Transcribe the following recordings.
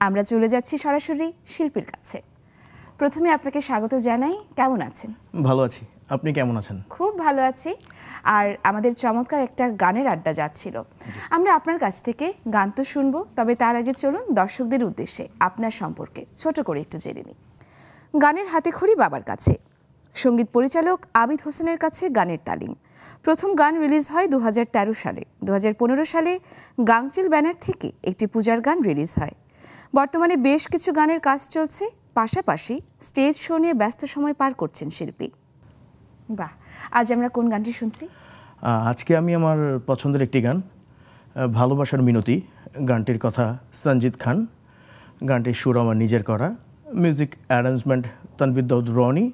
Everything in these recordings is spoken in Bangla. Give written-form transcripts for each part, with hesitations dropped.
আমরা চলে যাচ্ছি সরাসরি শিল্পীর কাছে। প্রথমে আপনাকে স্বাগত জানাই। কেমন আছেন? ভালো আছি, আপনি কেমন আছেন? খুব ভালো আছি। আর আমাদের চমৎকার একটা গানের আড্ডা যাচ্ছিল। আমরা আপনার কাছ থেকে গান তো শুনবো, তবে তার আগে চলুন দর্শকদের উদ্দেশ্যে আপনার সম্পর্কে ছোট করে একটু জেনে নিই। গানের হাতেখড়ি বাবার কাছে, সঙ্গীত পরিচালক আবিদ হোসেনের কাছে গানের তালিম। প্রথম গান রিলিজ হয় 2013 সালে। 2015 সালে গাংচিল ব্যানার থেকে একটি পূজার গান রিলিজ হয়। বর্তমানে বেশ কিছু গানের কাজ চলছে, পাশাপাশি স্টেজ শো নিয়ে ব্যস্ত সময় পার করছেন শিল্পী। বাহ, আজ আমরা কোন গানটি শুনছি? আজকে আমি আমার পছন্দের একটি গান, ভালোবাসার মিনতি। গানটির কথা সঞ্জিত খান, গানটির সুর আমার নিজের করা, মিউজিক অ্যারেঞ্জমেন্ট তানভীর দাউদ রনি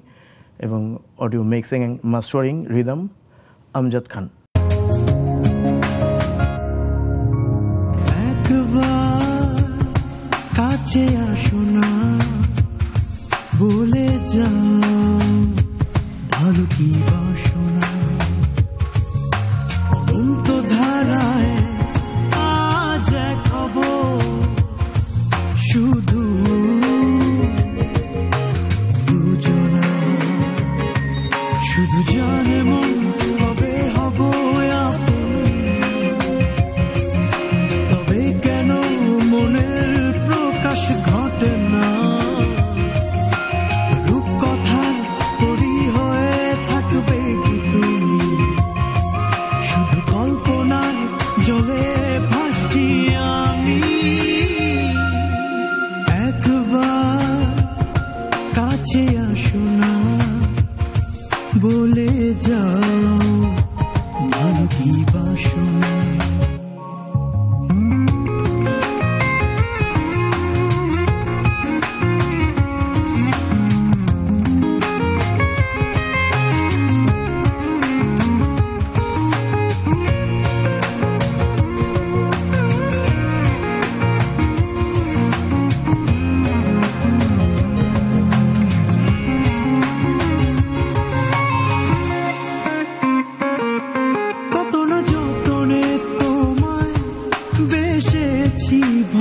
এবং audio mixing and mastering rhythm Amjad Khan. কাছে আসো না, বলে যাও ভালো কি বাসনা, অনন্ত ধারায় আজ এক হব, শুধু দুজনা, শুধু জানে মন কবে হব আপন, তবে কেন মনের প্রকাশ ঘটে না, রূপকথার পরি হয়ে থাকবে কি তুমি, শুধু কল্পনার জলে ভাসছি আমি, একবার কাছে আসো না, বলে যাও ভালো কি বাসনা।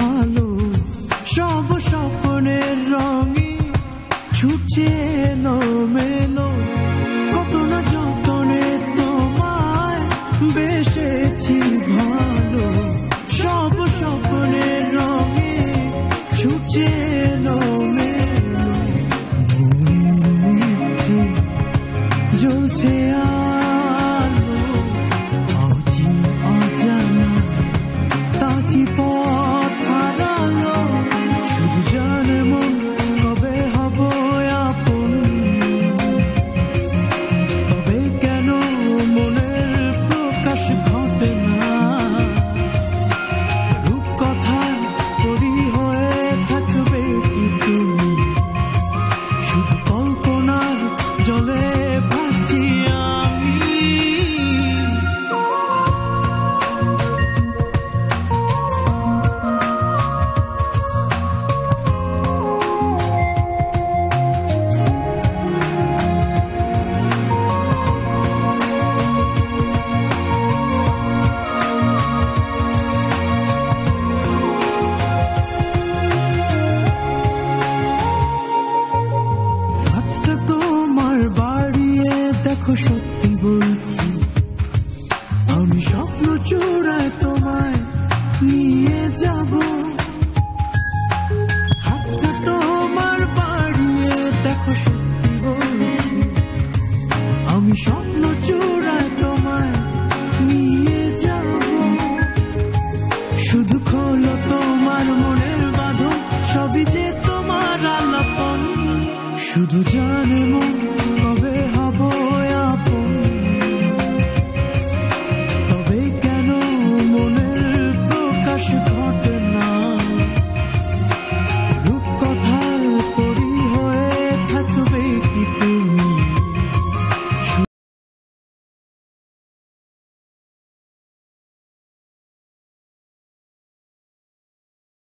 ভালো সব স্বপ্নের রঙে ছুটছে এলো মেলো, কত না যতনে তোমায় বেসেছি ভালো, সব স্বপ্নের রঙে ছুটছে এলো মেলো, জ্বলছে আলো, অজানা তাকি পর